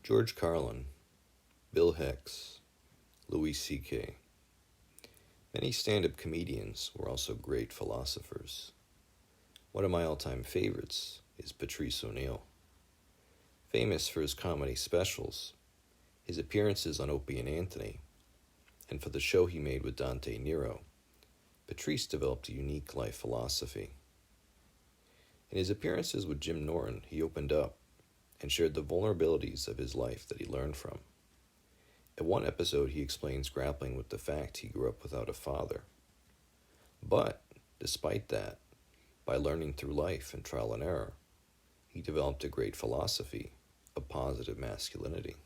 George Carlin, Bill Hicks, Louis C.K. Many stand-up comedians were also great philosophers. One of my all-time favorites is Patrice O'Neill. Famous for his comedy specials, his appearances on Opie and Anthony, and for the show he made with Dante Nero, Patrice developed a unique life philosophy. In his appearances with Jim Norton, he opened up and shared the vulnerabilities of his life that he learned from. In one episode, he explains grappling with the fact he grew up without a father. But, despite that, by learning through life and trial and error, he developed a great philosophy of positive masculinity.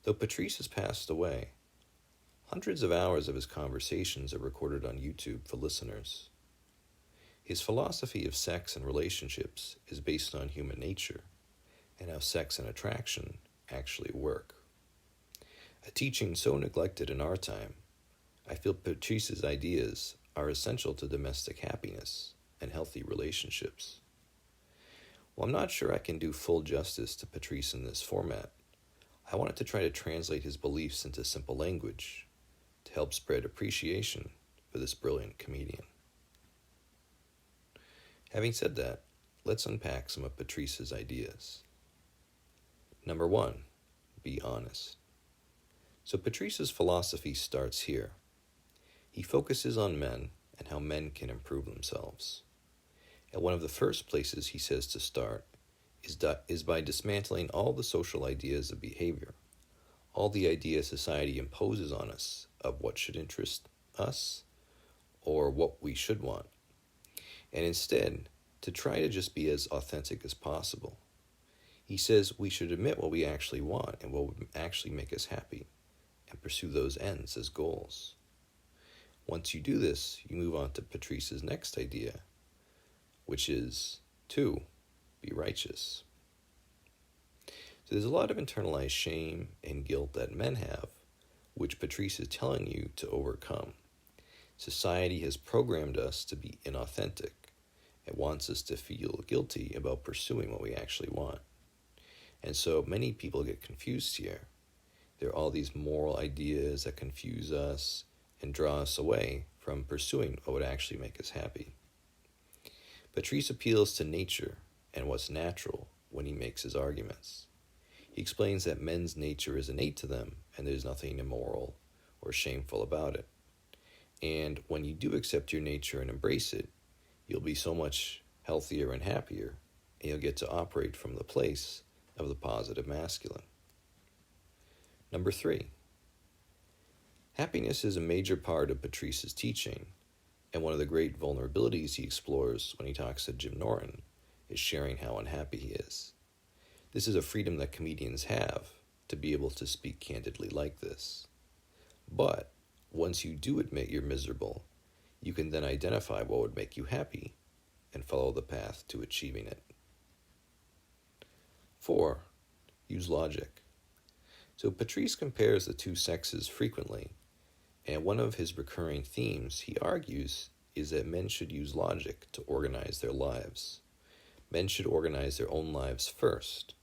Though Patrice has passed away, hundreds of hours of his conversations are recorded on YouTube for listeners. His philosophy of sex and relationships is based on human nature and how sex and attraction actually work. A teaching so neglected in our time, I feel Patrice's ideas are essential to domestic happiness and healthy relationships. While I'm not sure I can do full justice to Patrice in this format, I wanted to try to translate his beliefs into simple language to help spread appreciation for this brilliant comedian. Having said that, let's unpack some of Patrice's ideas. Number 1, be honest. So Patrice's philosophy starts here. He focuses on men and how men can improve themselves. And one of the first places he says to start is by dismantling all the social ideas of behavior, all the ideas society imposes on us of what should interest us or what we should want, and instead to try to just be as authentic as possible. He says we should admit what we actually want and what would actually make us happy, and pursue those ends as goals. Once you do this, you move on to Patrice's next idea, which is 2, be righteous. So there's a lot of internalized shame and guilt that men have, which Patrice is telling you to overcome. Society has programmed us to be inauthentic. It wants us to feel guilty about pursuing what we actually want. And so many people get confused here. There are all these moral ideas that confuse us and draw us away from pursuing what would actually make us happy. Patrice appeals to nature and what's natural when he makes his arguments. He explains that men's nature is innate to them and there's nothing immoral or shameful about it. And when you do accept your nature and embrace it, you'll be so much healthier and happier, and you'll get to operate from the place of the positive masculine. Number 3, happiness is a major part of Patrice's teaching, and one of the great vulnerabilities he explores when he talks to Jim Norton is sharing how unhappy he is. This is a freedom that comedians have, to be able to speak candidly like this. But once you do admit you're miserable, you can then identify what would make you happy and follow the path to achieving it. 4, use logic. So Patrice compares the two sexes frequently, and one of his recurring themes, he argues, is that men should use logic to organize their lives. Men should organize their own lives first,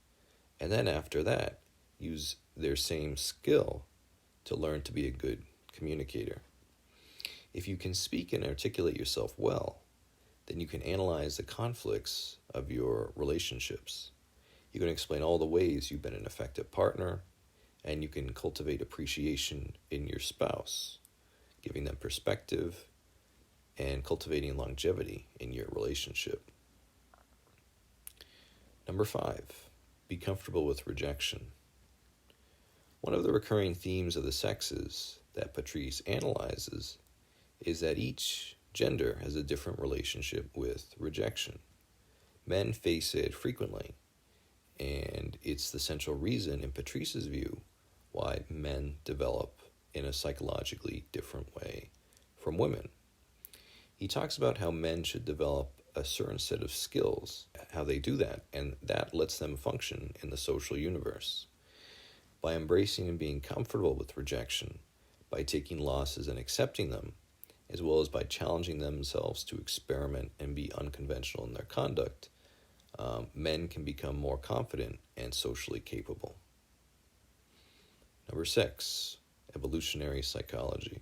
and then after that, use their same skill to learn to be a good communicator. If you can speak and articulate yourself well, then you can analyze the conflicts of your relationships. You can explain all the ways you've been an effective partner, and you can cultivate appreciation in your spouse, giving them perspective and cultivating longevity in your relationship. Number 5, be comfortable with rejection. One of the recurring themes of the sexes that Patrice analyzes is that each gender has a different relationship with rejection. Men face it frequently, and it's the central reason, in Patrice's view, why men develop in a psychologically different way from women. He talks about how men should develop a certain set of skills, how they do that, and that lets them function in the social universe. By embracing and being comfortable with rejection, by taking losses and accepting them, as well as by challenging themselves to experiment and be unconventional in their conduct, men can become more confident and socially capable. Number 6, evolutionary psychology.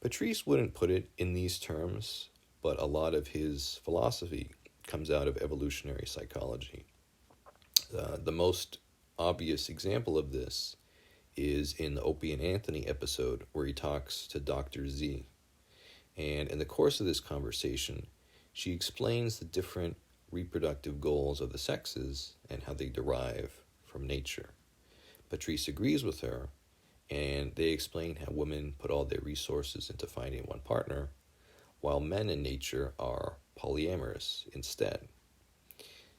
Patrice wouldn't put it in these terms, but a lot of his philosophy comes out of evolutionary psychology. The most obvious example of this is in the Opie and Anthony episode where he talks to Dr. Z. And in the course of this conversation, she explains the different reproductive goals of the sexes and how they derive from nature. Patrice agrees with her, and they explain how women put all their resources into finding one partner, while men in nature are polyamorous instead.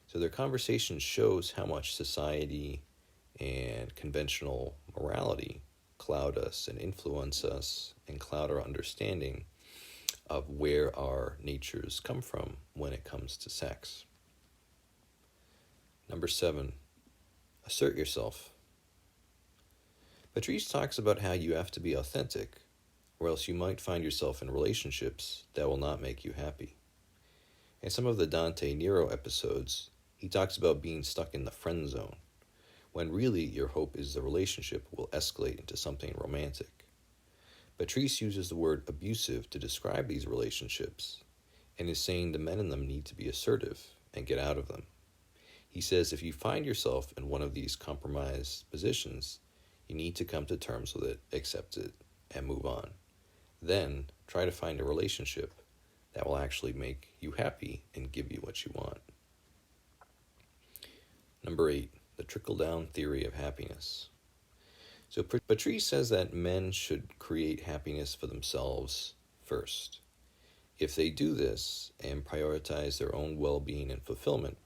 So their conversation shows how much society and conventional morality cloud us and influence us and cloud our understanding of where our natures come from when it comes to sex. Number 7, assert yourself. Patrice talks about how you have to be authentic, or else you might find yourself in relationships that will not make you happy. In some of the Dante Nero episodes, he talks about being stuck in the friend zone, when really your hope is the relationship will escalate into something romantic. Patrice uses the word abusive to describe these relationships, and is saying the men in them need to be assertive and get out of them. He says if you find yourself in one of these compromised positions, you need to come to terms with it, accept it, and move on. Then try to find a relationship that will actually make you happy and give you what you want. Number 8, the trickle-down theory of happiness. So Patrice says that men should create happiness for themselves first. If they do this and prioritize their own well-being and fulfillment,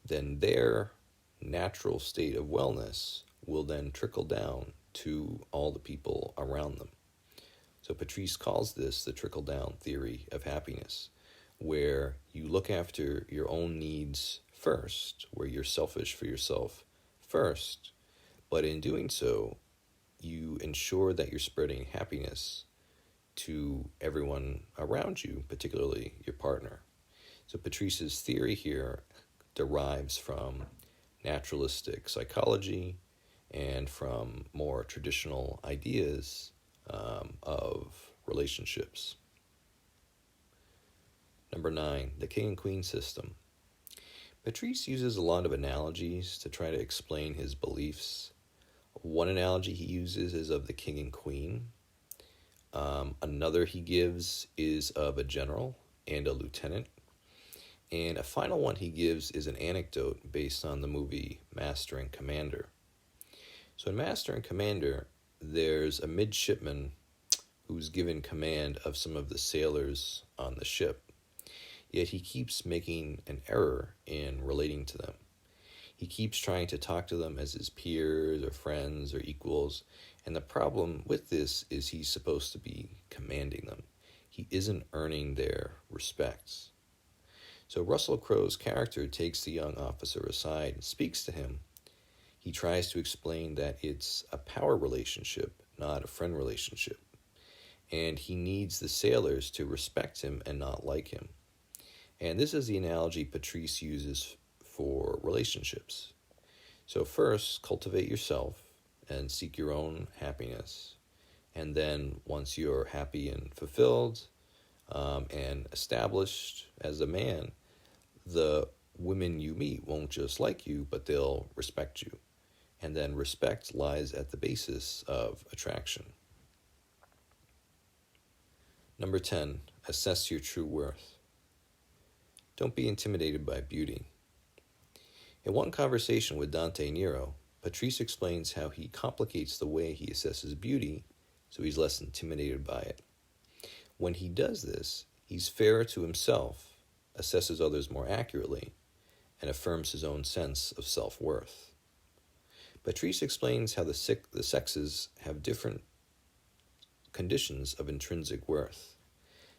then their natural state of wellness will then trickle down to all the people around them. So Patrice calls this the trickle-down theory of happiness, where you look after your own needs first, where you're selfish for yourself first, but in doing so, you ensure that you're spreading happiness to everyone around you, particularly your partner. So Patrice's theory here derives from naturalistic psychology and from more traditional ideas of relationships. Number 9, the king and queen system. Patrice uses a lot of analogies to try to explain his beliefs. One analogy he uses is of the king and queen. Another he gives is of a general and a lieutenant. And a final one he gives is an anecdote based on the movie Master and Commander. So in Master and Commander, there's a midshipman who's given command of some of the sailors on the ship. Yet he keeps making an error in relating to them. He keeps trying to talk to them as his peers or friends or equals. And the problem with this is he's supposed to be commanding them. He isn't earning their respects. So Russell Crowe's character takes the young officer aside and speaks to him. He tries to explain that it's a power relationship, not a friend relationship. And he needs the sailors to respect him and not like him. And this is the analogy Patrice uses for relationships. So first, cultivate yourself and seek your own happiness. And then once you're happy and fulfilled and established as a man, the women you meet won't just like you, but they'll respect you. And then respect lies at the basis of attraction. Number 10, assess your true worth. Don't be intimidated by beauty. In one conversation with Dante Nero, Patrice explains how he complicates the way he assesses beauty so he's less intimidated by it. When he does this, he's fairer to himself, assesses others more accurately, and affirms his own sense of self-worth. Patrice explains how the sexes have different conditions of intrinsic worth,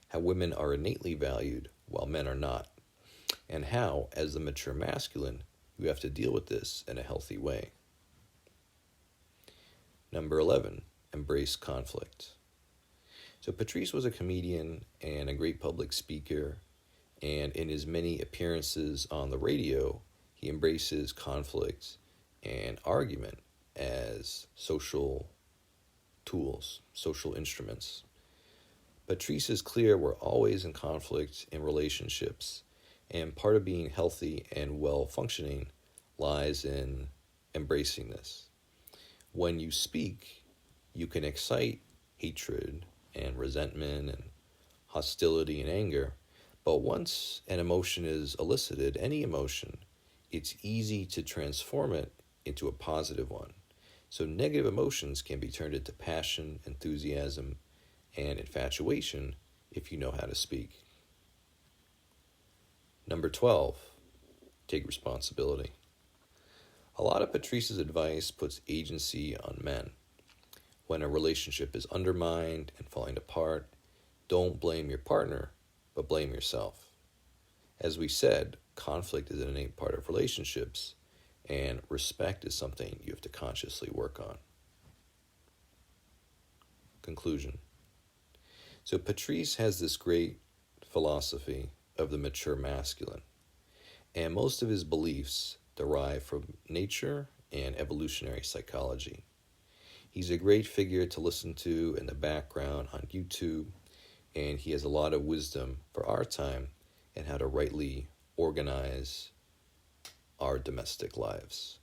how women are innately valued while men are not, and how, as the mature masculine, you have to deal with this in a healthy way. Number 11, embrace conflict. So Patrice was a comedian and a great public speaker, And in his many appearances on the radio, he embraces conflict and argument as social tools, social instruments. Patrice is clear we're always in conflict in relationships, and part of being healthy and well functioning lies in embracing this. When you speak, you can excite hatred and resentment and hostility and anger, but once an emotion is elicited, any emotion, it's easy to transform it into a positive one. So negative emotions can be turned into passion, enthusiasm, and infatuation if you know how to speak. Number 12, take responsibility. A lot of Patrice's advice puts agency on men. When a relationship is undermined and falling apart, don't blame your partner, but blame yourself. As we said, conflict is an innate part of relationships, and respect is something you have to consciously work on. Conclusion. So Patrice has this great philosophy of the mature masculine, and most of his beliefs derive from nature and evolutionary psychology. He's a great figure to listen to in the background on YouTube, and he has a lot of wisdom for our time and how to rightly organize our domestic lives.